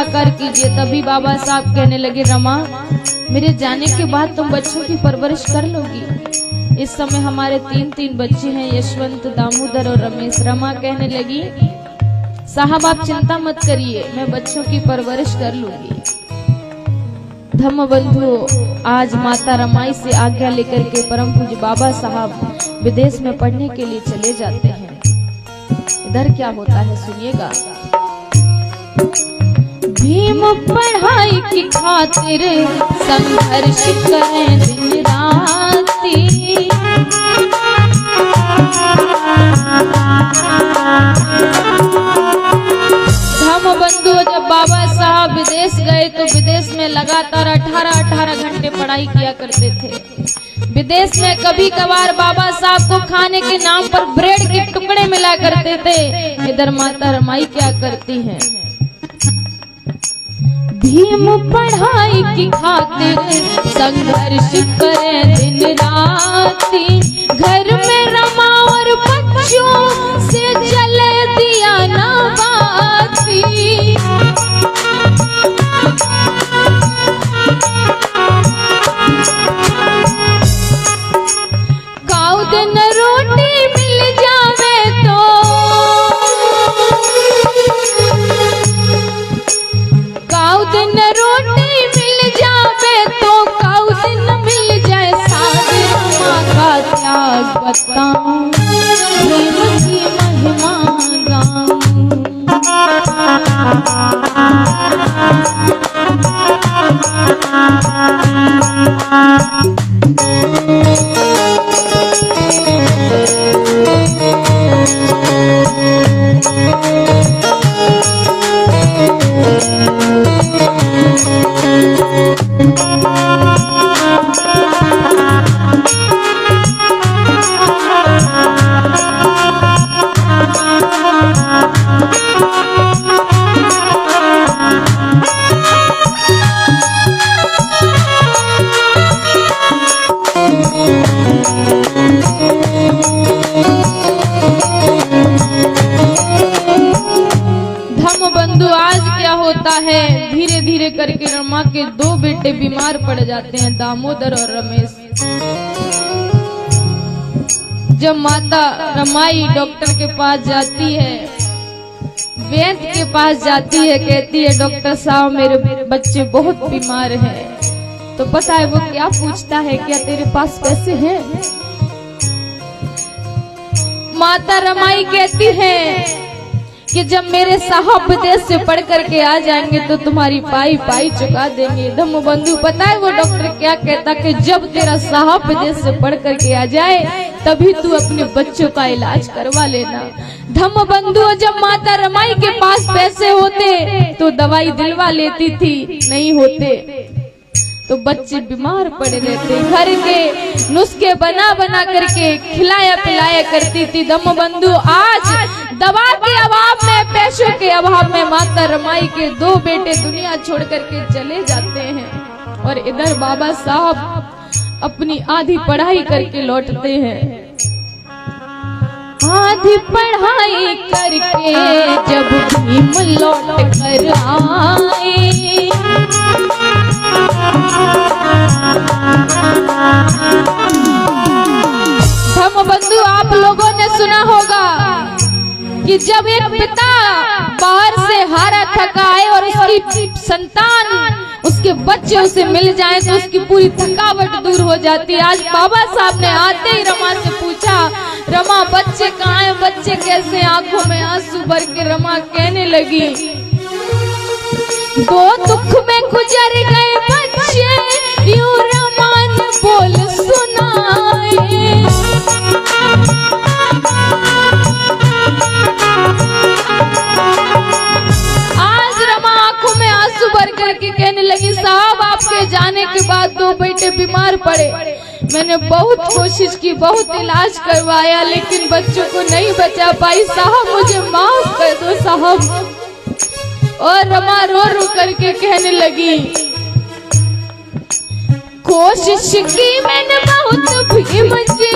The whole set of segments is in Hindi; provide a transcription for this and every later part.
साकार कीजिए। तभी बाबा साहब कहने लगे, रमा मेरे जाने के बाद तुम बच्चों की परवरिश कर लोगी। इस समय हमारे 3 बच्चे हैं, यशवंत, दामोदर और रमेश। रमा कहने लगी, साहब आप चिंता मत करिए, मैं बच्चों की परवरिश कर लूंगी। धम्म बंधु, आज माता रमाई से आज्ञा लेकर के परम पूज्य बाबा साहब विदेश में पढ़ने के लिए चले जाते हैं। इधर क्या होता है सुनिएगा। भीम पढ़ाई की खातिर संघर्ष करें दिन राती। धम्म बंधु, जब बाबा साहब विदेश गए तो विदेश में लगातार 18 घंटे पढ़ाई किया करते थे। विदेश में कभी कभार बाबा साहब को खाने के नाम पर ब्रेड के टुकड़े मिला करते थे। इधर माता रमाई क्या करती हैं, भीम पढ़ाई की खातिर संघर्ष करें दिन राती। घर में रमा और बच्चों से जले दिया ना बाती। काऊ दिन रोटी मिल जावे तो, काऊ दिन रोटी मिल जावे तो, काऊ दिन मिल जाए साथ रमा का त्याग बताऊं, प्रेम की महिमा गाऊं। धीरे धीरे करके रमा के 2 बेटे बीमार पड़ जाते हैं, दामोदर और रमेश। जब माता रमाई डॉक्टर के पास जाती है, वैद्य के पास जाती है, कहती है डॉक्टर साहब मेरे बच्चे बहुत बीमार हैं। तो पता है वो क्या पूछता है, क्या तेरे पास पैसे हैं? माता रमाई कहती है कि जब मेरे साहब विदेश से पढ़ करके आ जाएंगे तो तुम्हारी पाई चुका देंगे। धम्म बंधु, पता है वो डॉक्टर क्या कहता कि जब तेरा साहब विदेश से पढ़ करके आ जाए तभी तू अपने बच्चों का इलाज करवा लेना। धम्म बंधु, जब माता रमाई के पास पैसे होते तो दवाई दिलवा लेती थी, नहीं होते तो बच्चे बीमार पड़े रहते। घर के नुस्खे बना बना करके खिलाया पिलाया करती थी। धम्म बंधु, आज दवा के अभाव में, पैसों के अभाव में माता रमाई के 2 बेटे दुनिया छोड़ करके चले जाते हैं और इधर बाबा साहब अपनी आधी पढ़ाई करके लौटते हैं। आधी पढ़ाई करके जब भीम लौट कर आए, धम्म बंधु, आप लोगों ने सुना होगा कि जब एक पिता बाहर से हारा थका आए और उसकी संतान, उसके बच्चे उसे मिल जाए तो उसकी पूरी थकावट दूर हो जाती है। आज बाबा साहब ने आते ही रमा से पूछा, रमा बच्चे कहाँ हैं, बच्चे कैसे? आंखों में आंसू भर के रमा कहने लगी, 2 दुख में गुजर गए बच्चे, यूं रमा ने बोल सुनाए। आज रमा आंखों में आंसू भर करके कहने लगी, साहब आपके जाने के बाद 2 बेटे बीमार पड़े, मैंने बहुत कोशिश की, बहुत इलाज करवाया, लेकिन बच्चों को नहीं बचा पाई। साहब मुझे माफ कर दो साहब। और रमा रो रो करके कहने लगी, कोशिश की मैंने बहुत भीम जी,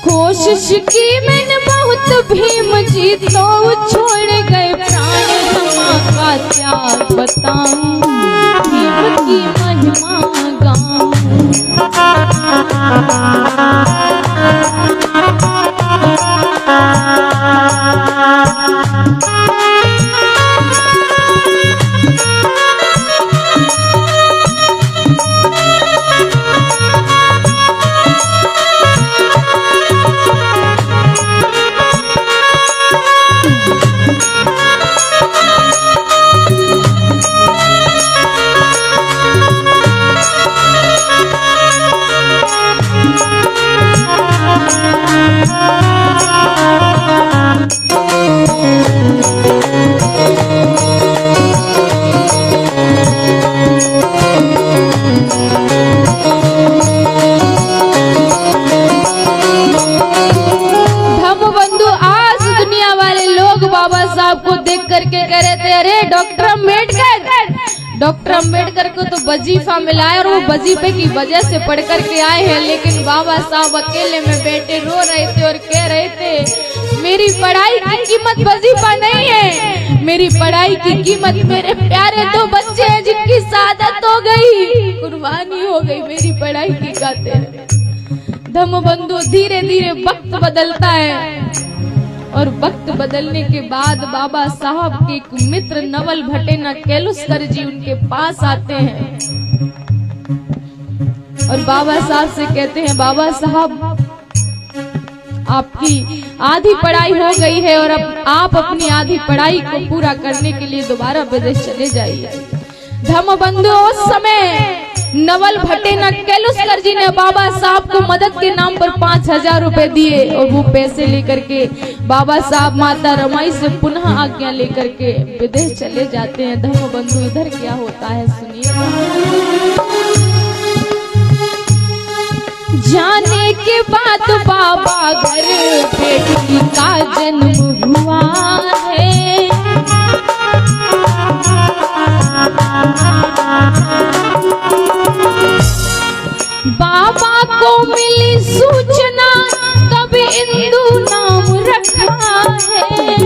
कोशिश की मैंने बहुत भीम जी तो छोड़ गए प्राण, रमा का त्याग बताऊं, भीम की महिमा गाऊं। करके कह रहे थे, अरे डॉक्टर अम्बेडकर को तो वजीफा मिला है और वो वजीफे की वजह से पढ़ करके आए हैं। लेकिन बाबा साहब अकेले में बैठे रो रहे थे और कह रहे थे, मेरी पढ़ाई की कीमत वजीफा नहीं है, मेरी पढ़ाई की कीमत मेरे प्यारे दो बच्चे हैं जिनकी शहादत हो गई, कुर्बानी हो गई मेरी पढ़ाई की खातिर। धम्मबंधु, धीरे धीरे वक्त बदलता है और वक्त बदलने के बाद बाबा साहब के एक मित्र नवल भटेना केलुस्कर जी उनके पास आते हैं और बाबा साहब से कहते हैं, बाबा साहब आपकी आधी पढ़ाई हो गई है और अब आप अपनी आधी पढ़ाई को पूरा करने के लिए दोबारा विदेश चले जाइए। धम्मबंधु, उस समय नवल भटेना केलुस्कर जी ने बाबा साहब को मदद के नाम पर 5000 रुपए दिए और वो पैसे लेकर के बाबा साहब माता रमाई से पुनः आज्ञा लेकर के विदेश चले जाते हैं। धम्मबंधु, इधर क्या होता है सुनिएगा। जाने के बाद बाबा घर बेटी का जन्म हुआ है, बाबा को मिली सूचना तब इंदु नाम रखा है।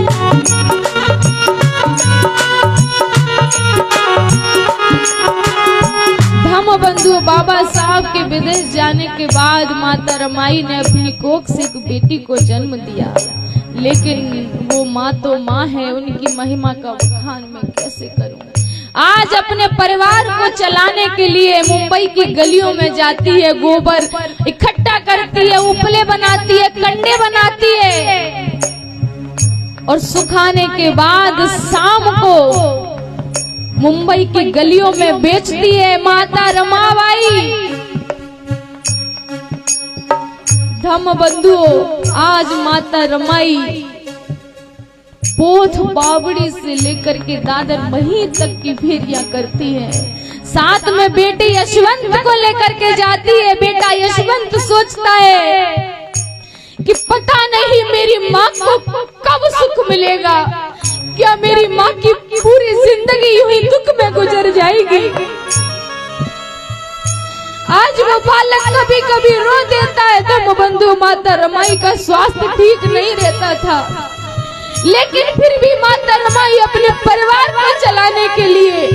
धम्मबंधु, बाबा साहब के विदेश जाने के बाद माता रमाई ने अपनी कोख से एक बेटी को जन्म दिया, लेकिन वो माँ तो माँ है, उनकी महिमा का बखान मैं कैसे करूं। आज अपने परिवार को चलाने के लिए मुंबई की गलियों में जाती है, गोबर इकट्ठा करती है, उपले बनाती है, कंडे बनाती है और सुखाने के बाद शाम को मुंबई की गलियों में बेचती है माता रमाबाई। धम्मबंधु, आज माता रमाई पोथ बावड़ी से लेकर के दादर वहीं तक की फेरियां करती है, साथ में बेटे यशवंत को लेकर के जाती है। बेटा यशवंत सोचता है कि पता नहीं मेरी माँ को कब सुख मिलेगा, क्या मेरी माँ की पूरी जिंदगी यूं ही दुख में गुजर जाएगी। आज वो बालक कभी कभी रो देता है। धम्मबंधु, माता रमाई का स्वास्थ्य ठीक नहीं रहता था, लेकिन फिर भी माता रमाई अपने परिवार को चलाने के लिए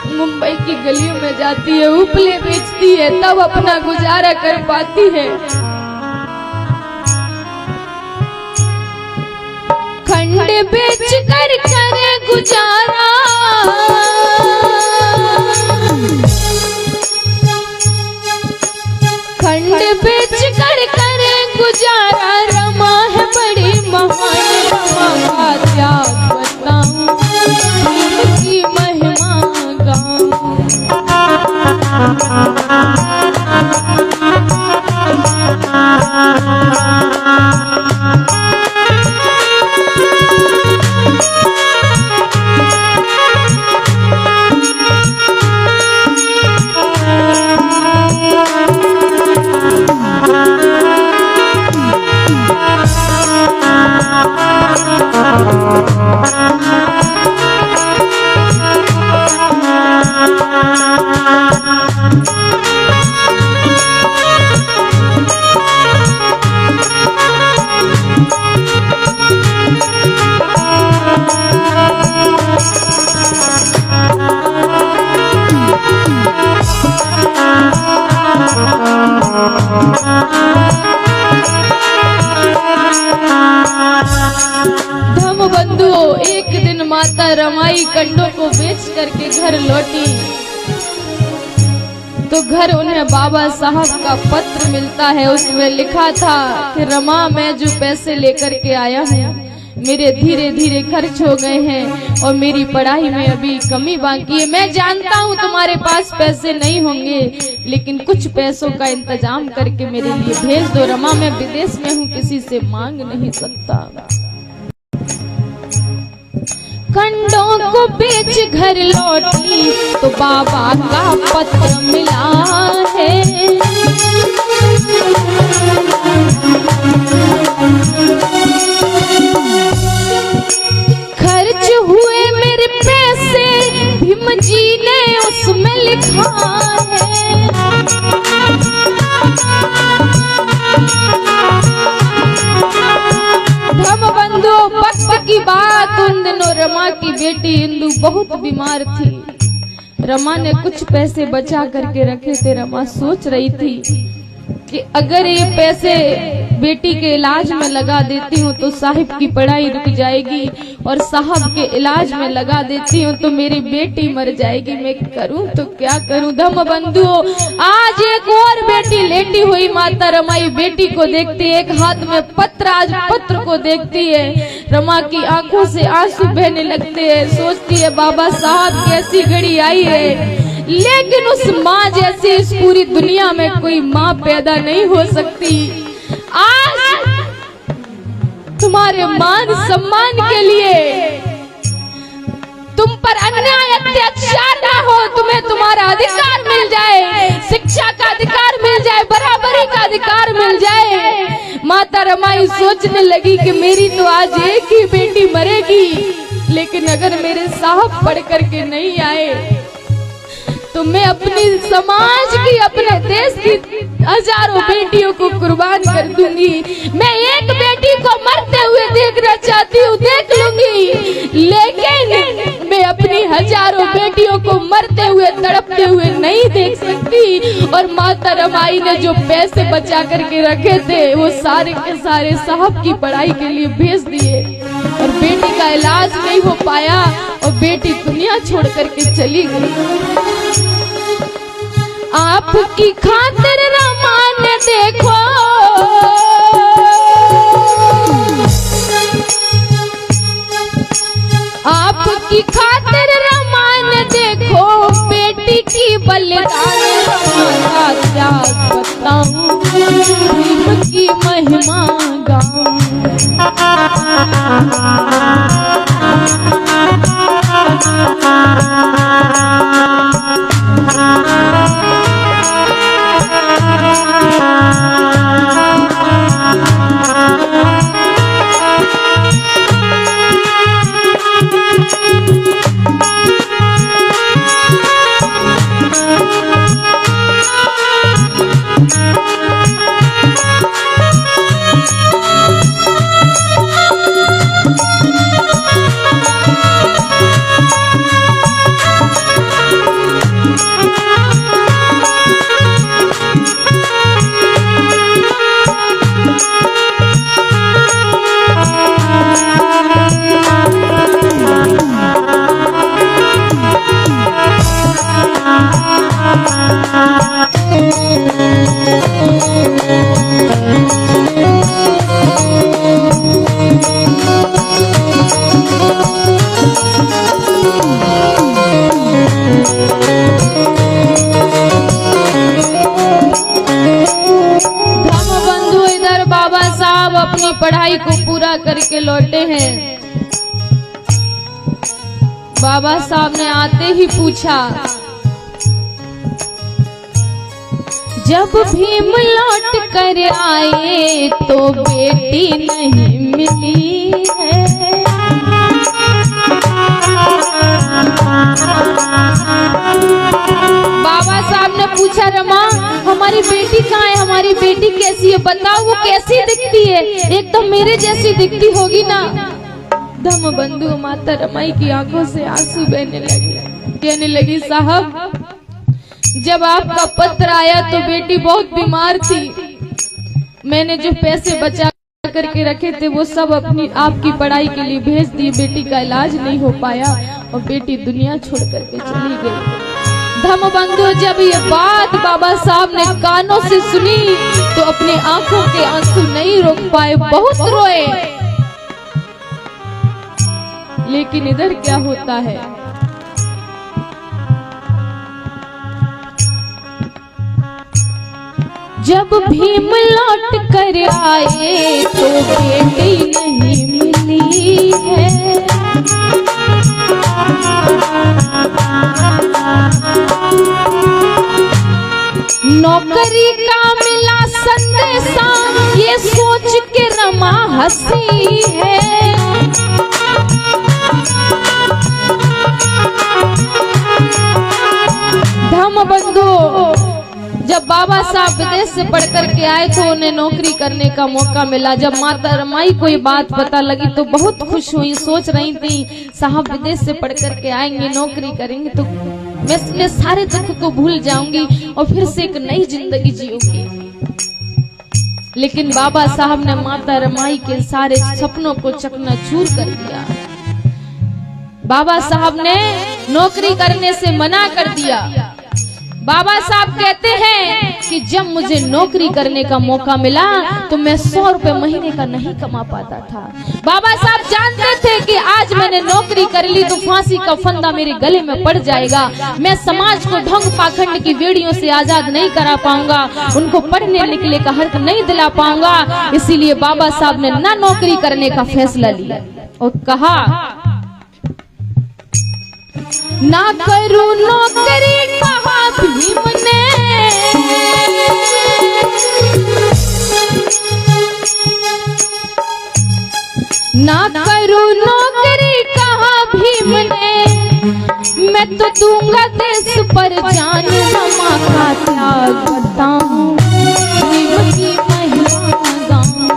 मुंबई की गलियों में जाती है, उपले बेचती है, तब अपना गुजारा कर पाती है। खंड बेच कर करे गुजारा, खंड बेच कर करे गुजारा, रमा है बड़ी महान, रमा का त्याग बताऊं, उनकी महिमा गाऊं। रमाई कंडों को बेच करके घर लौटी तो घर उन्हें बाबा साहब का पत्र मिलता है। उसमें लिखा था कि रमा, मैं जो पैसे लेकर के आया हूँ मेरे धीरे धीरे खर्च हो गए हैं और मेरी पढ़ाई में अभी कमी बाकी है। मैं जानता हूँ तुम्हारे पास पैसे नहीं होंगे, लेकिन कुछ पैसों का इंतजाम करके मेरे लिए भेज दो। रमा, मैं विदेश में हूँ, किसी से मांग नहीं सकता। कंडों को बेच घर लौटी तो बाबा का पत्र मिला है। खर्च हुए मेरे पैसे भीम जी ने उसमें लिखा है। धर्म बंधु, वक्त की बात, उन दिनों रमा की बेटी इंदु बहुत बीमार थी। रमा ने कुछ पैसे बचा करके रखे थे। रमा सोच रही थी कि अगर ये पैसे बेटी के इलाज में लगा देती हूँ तो साहिब की पढ़ाई रुक जाएगी, और साहब के इलाज में लगा देती हूँ तो मेरी बेटी मर जाएगी। मैं करूँ तो क्या करूँ। धम्म बंधुओं, आज एक और बेटी लेटी हुई माता रमाई बेटी को देखती है, एक हाथ में पत्र, आज पत्र को देखती है। रमा की आंखों से आंसू बहने लगते हैं। सोचती है बाबा साहब कैसी घड़ी आई है, लेकिन उस माँ जैसी इस पूरी दुनिया में कोई माँ पैदा नहीं हो सकती। आज तुम्हारे मान सम्मान के लिए तुम पर अन्याय अत्याचार ना हो, तुम्हें तुम्हारा अधिकार मिल जाए, शिक्षा का अधिकार मिल जाए, बराबरी का अधिकार मिल जाए। माता रमाई सोचने लगी कि मेरी तो आज एक ही बेटी मरेगी, लेकिन अगर मेरे साहब पढ़ करके नहीं आए तो मैं अपनी समाज की, अपने देश की हजारों बेटियों को कुर्बान कर दूंगी। मैं एक बेटी को मरते हुए देखना चाहती हूँ, देख लूंगी, लेकिन मैं अपनी हजारों बेटियों को मरते हुए, तड़पते हुए नहीं देख सकती। और माता रमाई ने जो पैसे बचा करके रखे थे वो सारे के सारे साहब की पढ़ाई के लिए भेज दिए, और बेटी का इलाज नहीं हो पाया और बेटी दुनिया छोड़ करके चली गई। आपकी खातिर रमा ने देखो, आपकी खातिर रमा ने देखो बेटी की बलिदान। रमा का क्या बताऊं, भीम की महिमा गाऊं। पढ़ाई को पूरा करके लौटे हैं। बाबा साहब ने आते ही पूछा, जब भीम लौट कर आए तो बेटी नहीं मिली है। बाबा साहब ने पूछा, रमा हमारी बेटी कहाँ है, हमारी बेटी कैसी है, बताओ वो कैसी दिखती है, एक तो मेरे जैसी दिखती होगी ना। धम्म बंधु, माता रमाई की आंखों से आंसू बहने लगे, कहने लगी, साहब जब आपका पत्र आया तो बेटी बहुत बीमार थी, मैंने जो पैसे बचा करके रखे थे वो सब अपनी आपकी पढ़ाई के लिए भेज दिए, बेटी का इलाज नहीं हो पाया और बेटी दुनिया छोड़ करके चली गई। धम्मबंधु जब ये बात बाबा साहब ने कानों से सुनी तो अपने आंखों के आंसू नहीं रोक पाए, बहुत रोए। लेकिन इधर क्या होता है, जब भीम लौट कर आए तो बेटी नहीं मिली है। नौकरी का मिला संदेशा, ये सोच के रमा हंसी है। धम्मबंधु जब बाबा साहब विदेश से पढ़ कर के आए तो उन्हें नौकरी करने का मौका मिला। जब माता रमाई को ये बात पता लगी तो बहुत खुश हुई, सोच रही थी साहब विदेश से पढ़ कर के आएंगे, नौकरी करेंगे तो मैं अपने सारे दुख को भूल जाऊंगी और फिर से एक नई जिंदगी जीऊंगी। लेकिन बाबा साहब ने माता रमाई के सारे सपनों को चकनाचूर कर दिया। बाबा साहब ने नौकरी करने से मना कर दिया। बाबा साहब कहते हैं कि जब मुझे नौकरी करने का मौका मिला तो मैं 100 रुपए महीने का नहीं कमा पाता था। बाबा साहब जानते थे कि आज मैंने नौकरी कर ली तो फांसी का फंदा मेरे गले में पड़ जाएगा, मैं समाज को ढोंग पाखंड की बेड़ियों से आजाद नहीं करा पाऊंगा, उनको पढ़ने लिखने का हक नहीं दिला पाऊंगा। इसीलिए बाबा साहब ने ना नौकरी करने का फैसला लिया और कहा ना करूं नौकरी, कहा भीम ने। ना करूं नौकरी, कहा भीम ने, मैं तो दूंगा देश पर जान, रमा का त्याग बताऊं, भीम की महिमा गाऊं।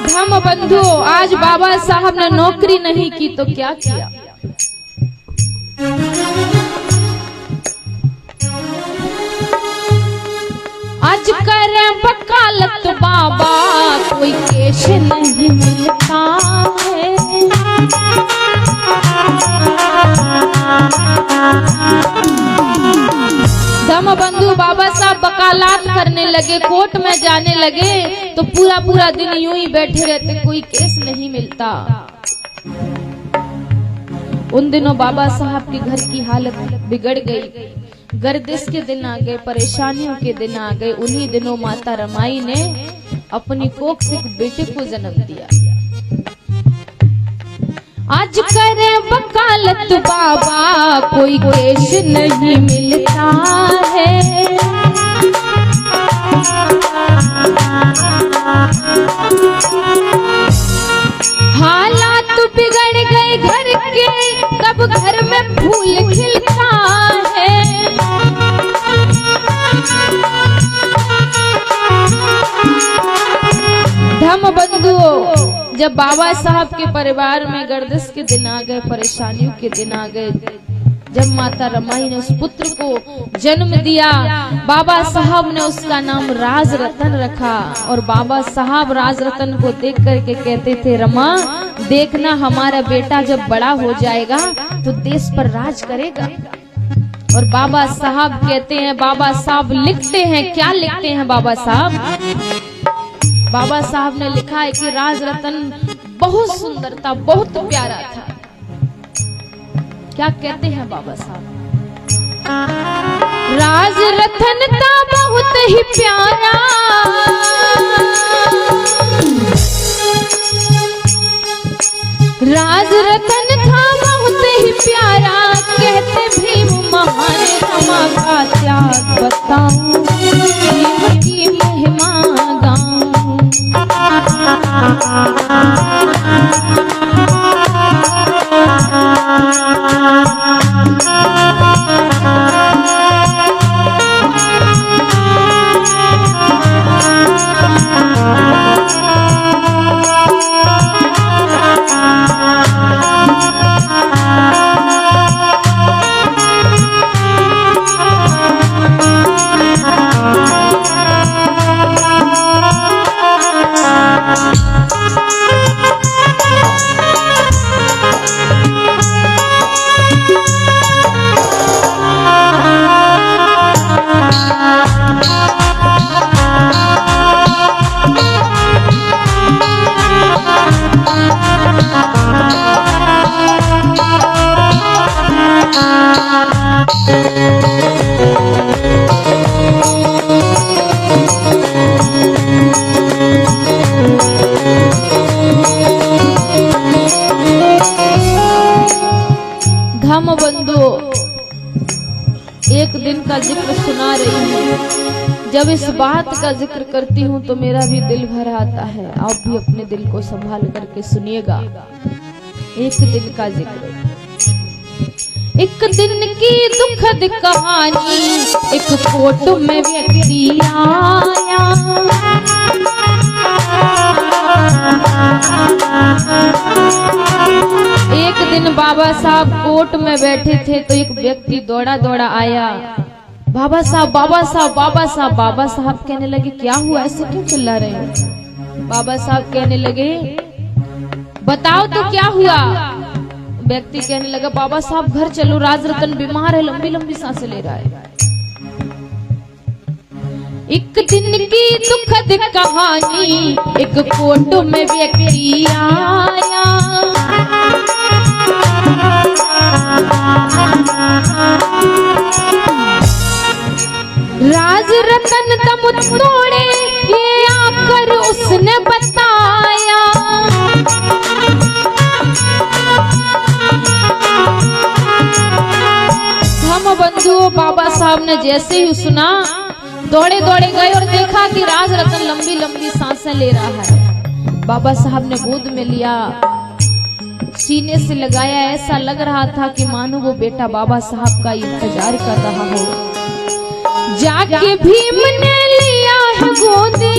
धम्मबंधु आज बाबा साहब ने नौकरी नहीं की तो क्या किया, आज करें वकालत बाबा, कोई केश नहीं मिलता है। धम्मबंधु बाबा साहब वकालत करने लगे, कोर्ट में जाने लगे तो पूरा पूरा दिन यूं ही बैठे रहते, कोई केस नहीं मिलता। उन दिनों बाबा साहब के घर की हालत बिगड़ गई, गर्दिश के दिन आ गए, परेशानियों के दिन आ गए। उन्हीं दिनों माता रमाई ने अपनी कोख से एक बेटे को जन्म दिया। आज करे वकालत बाबा, कोई केश नहीं मिलता है। हालात बिगड़ गए घर के, तब घर में फूल खिलता है। धम्मबंधु जब बाबा साहब के परिवार में गर्दिश के दिन आ गए, परेशानियों के दिन आ गए, जब माता रमाई ने उस पुत्र को जन्म दिया, बाबा साहब ने उसका नाम राज रतन रखा। और बाबा साहब राज रतन को देख करके कहते थे, रमा देखना हमारा बेटा जब बड़ा हो जाएगा तो देश पर राज करेगा। और बाबा साहब कहते हैं, बाबा साहब लिखते हैं, क्या लिखते हैं बाबा साहब? बाबा साहब ने लिखा है कि राज रतन बहुत सुंदर था, बहुत प्यारा था। क्या कहते हैं बाबा साहब? राज रतन था बहुत ही प्यारा, राज रतन था बहुत ही प्यारा, कहते भीम महान रमा का त्याग बताऊं, भीम की महिमा गाऊं। का जिक्र सुना रही हूँ। जब इस बात का जिक्र करती हूँ तो मेरा भी दिल भर आता है। आप भी अपने दिल को संभाल करके सुनिएगा। एक दिन का जिक्र, एक दिन की दुखद कहानी। एक कोर्ट में व्यक्ति आया, एक दिन बाबा साहब कोर्ट में बैठे थे तो एक व्यक्ति दौड़ा दौड़ा आया। बाबा साहब, बाबा साहब, बाबा साहब। बाबा साहब कहने लगे क्या हुआ, ऐसे क्यों चिल्ला रहे हैं? बाबा साहब कहने लगे बताओ तो क्या हुआ। व्यक्ति कहने लगा बाबा साहब घर चलो, राजरतन बीमार है, लंबी लंबी सांसें ले रहा है। एक दिन की दुखद कहानी। एक कोर्ट में व्यक्ति आया, राज रतन दम तोड़े ये आकर उसने बताया। हम बंधुओं, बाबा साहब ने जैसे ही सुना दौड़े दौड़े गए और देखा कि राज रतन लंबी लंबी सांसें ले रहा है। बाबा साहब ने गोद में लिया, सीने से लगाया। ऐसा लग रहा था कि मानो वो बेटा बाबा साहब का इंतजार कर रहा हो। जाके भीम ने लिया है गोदी,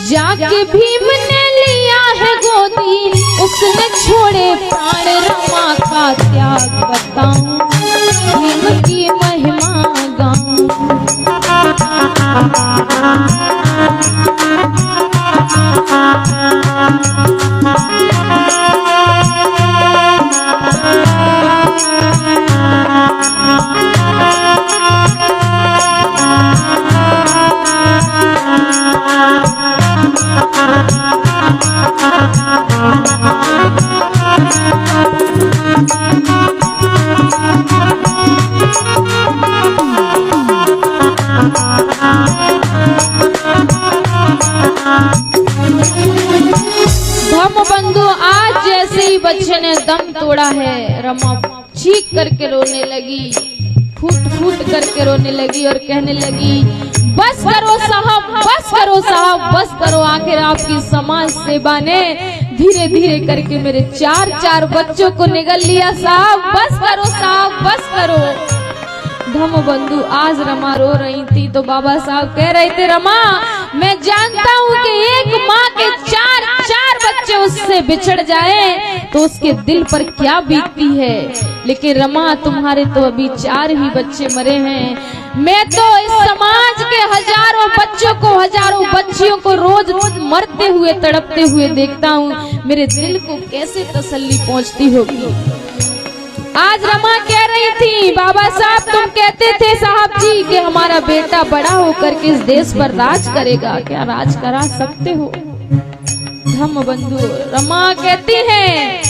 जाके भीम ने लिया है गोदी। उसने छोड़े प्राण, रमा का त्याग बताऊं, भीम की महिमा गाऊं। बंधु, आज जैसे ही बच्चे ने दम तोड़ा है, रमा चीख करके रोने लगी, फूट फूट करके रोने लगी और कहने लगी बस करो साहब, बस करो साहब, बस करो। आखिर आपकी समाज सेवा ने धीरे धीरे करके मेरे 4 बच्चों को निगल लिया साहब, बस करो साहब, बस करो। धम बंधु, आज रमा रो रही थी तो बाबा साहब कह रहे थे रमा मैं जानता हूँ कि एक माँ के 4 बच्चे उससे बिछड़ जाए तो उसके दिल पर क्या बीतती है, लेकिन रमा तुम्हारे तो अभी 4 ही बच्चे मरे हैं। मैं तो इस समाज के हजारों बच्चों को, हजारों बच्चियों को रोज मरते हुए, तड़पते हुए देखता हूँ। मेरे दिल को कैसे तसल्ली पहुँचती होगी। आज रमा कह रही थी बाबा साहब तुम कहते थे साहब जी कि हमारा बेटा बड़ा होकर के इस देश पर राज करेगा, क्या राज करा सकते हो? धम बंधु, रमा कहती है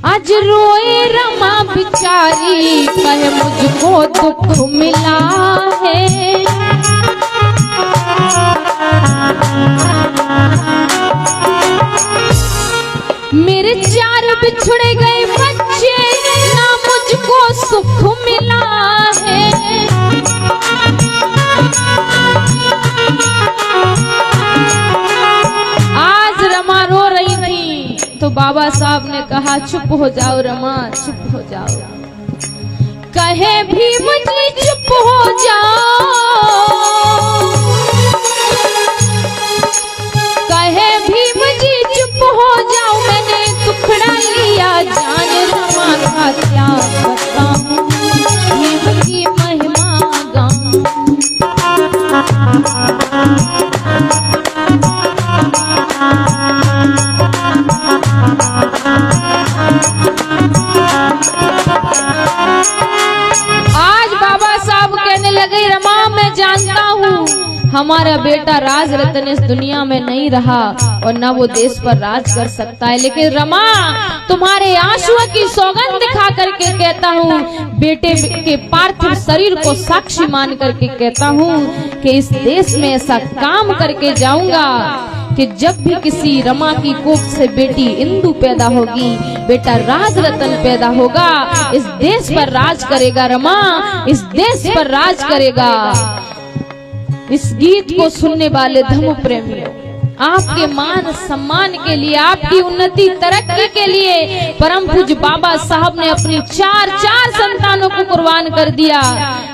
आज रोए रमा बिचारी, कहे मुझको दुख मिला है। मेरे 4 बिछुड़े गए बच्चे, ना मुझको सुख मिला है। आज रमा रो रही थी तो बाबा साहब ने कहा चुप हो जाओ रमा, चुप हो जाओ। कहे भीम जी चुप हो जाओ, कहे भीम जी चुप हो जाओ। मैंने टुकड़ा लिया जान, रमा का क्या बताऊं, भीम की महिमा गाऊं। आज बाबा साहब कहने लगे रमा मैं जानता हूँ हमारा बेटा राज रतन इस दुनिया में नहीं रहा और न वो देश पर राज कर सकता है, लेकिन रमा तुम्हारे आंसुओं की सौगंध दिखा करके कहता हूँ, बेटे के पार्थिव शरीर को साक्षी मान करके कहता हूँ कि इस देश में ऐसा काम करके जाऊंगा कि जब भी किसी रमा की कोख से बेटी इंदु पैदा होगी, बेटा राज रतन पैदा होगा, इस देश पर राज करेगा रमा, इस देश पर राज करेगा। इस गीत को सुनने वाले धर्म प्रेमियों, आपके मान सम्मान के लिए, आपकी उन्नति तरक्की के लिए परम पूज्य बाबा साहब ने अपनी चार संतानों को कुर्बान कर दिया।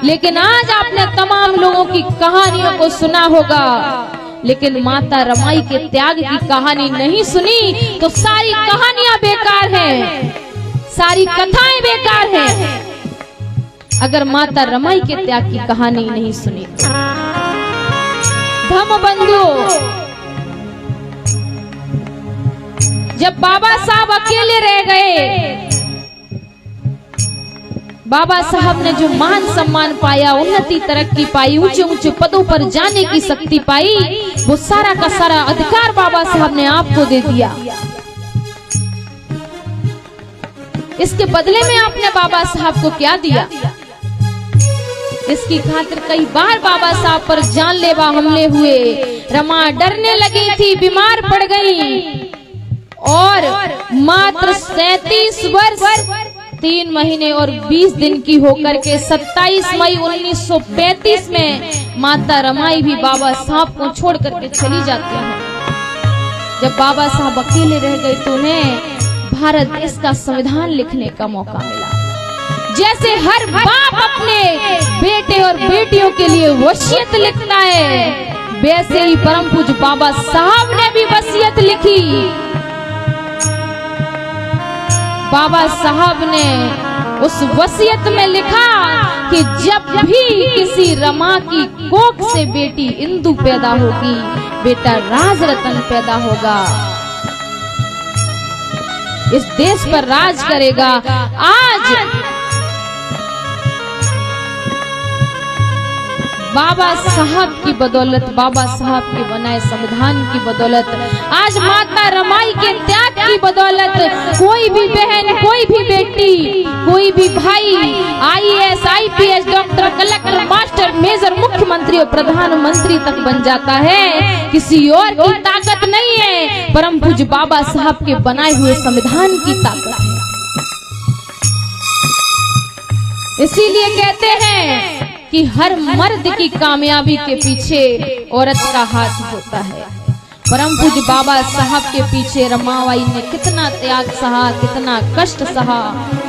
लेकिन आज आपने तमाम लोगों की कहानियों को सुना होगा, लेकिन माता रमाई के त्याग की कहानी नहीं सुनी तो सारी कहानियां बेकार हैं, सारी कथाएं बेकार हैं। अगर माता रमाई के त्याग की कहानी नहीं सुनी, धम्म बंधु, जब बाबा साहब अकेले रह गए, बाबा साहब ने जो मान सम्मान पाया, उन्नति तरक्की पाई, ऊंचे ऊंचे पदों पर जाने की शक्ति पाई, वो सारा का सारा अधिकार बाबा साहब ने आपको दे दिया। इसके बदले में आपने बाबा साहब को क्या दिया? इसकी खातिर कई बार बाबा साहब पर जानलेवा हमले हुए। रमा डरने लगी थी, बीमार पड़ गई और मात्र 37 वर्ष 3 महीने और 20 दिन की होकर के 27 मई 1935 में माता रमाई भी बाबा साहब को छोड़ करके चली जाती है। जब बाबा साहब अकेले रह गए तो उन्हें भारत देश का संविधान लिखने का मौका मिला। जैसे हर बाप अपने बेटे और बेटियों के लिए वसीयत लिखता है, वैसे ही परम पूज्य बाबा साहब ने भी वसीयत लिखी। बाबा साहब ने उस वसीयत में लिखा कि जब भी किसी रमा की कोख से बेटी इंदु पैदा होगी, बेटा राज रतन पैदा होगा, इस देश पर राज करेगा। आज बाबा साहब की बदौलत, बाबा साहब के बनाए संविधान की बदौलत, आज माता रमाई के त्याग की बदौलत कोई भी बहन, कोई भी बेटी, कोई भी भाई IAS, IPS, doctor, collector, master, major, मुख्यमंत्री और प्रधानमंत्री तक बन जाता है। किसी और की ताकत नहीं है, परम पूज्य बाबा साहब के बनाए हुए संविधान की ताकत है। इसीलिए कहते हैं कि हर मर्द की कामयाबी के पीछे औरत का हाथ होता है। परम पूज्य बाबा साहब के पीछे रमाबाई ने कितना त्याग सहा, कितना कष्ट सहा,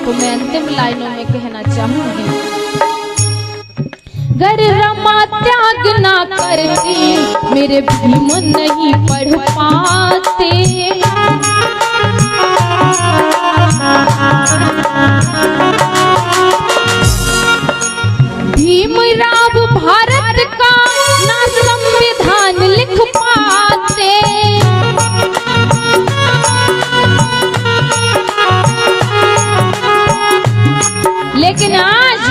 तो मैं अंतिम लाइनों में कहना चाहूंगी, गर रमा त्याग ना करती मेरे भीम नहीं पढ़ पाते। भीमराव भारत का ना संविधान लिख पाते। लेकिन आज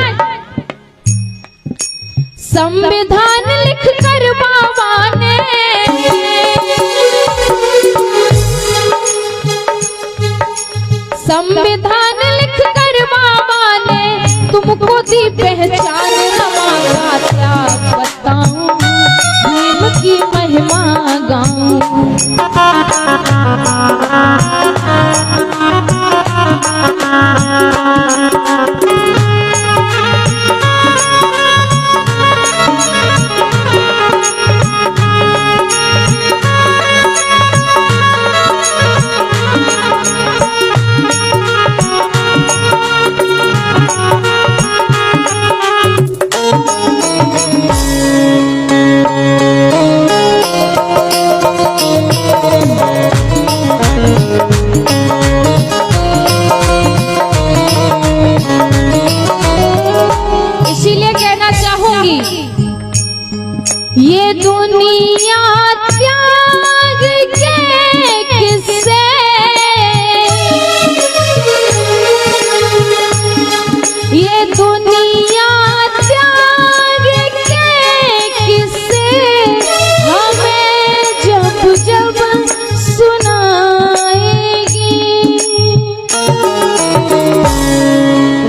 संविधान लिख कर बाबा ने संविधान लिख कर बाबा ने तुमको दी पहचान। रमा का त्याग बताऊं, भीम की महिमा गाऊं। ये दुनिया त्याग के किस्से, ये दुनिया त्याग के किस्से हमें जब जब सुनाएगी।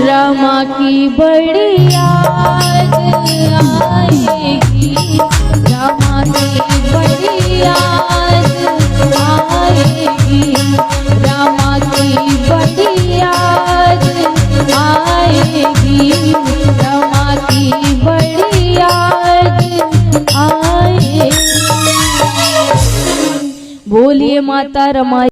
रमा की बड़ी याद आएगी, रमा की बड़ी याद हे माता रमाई।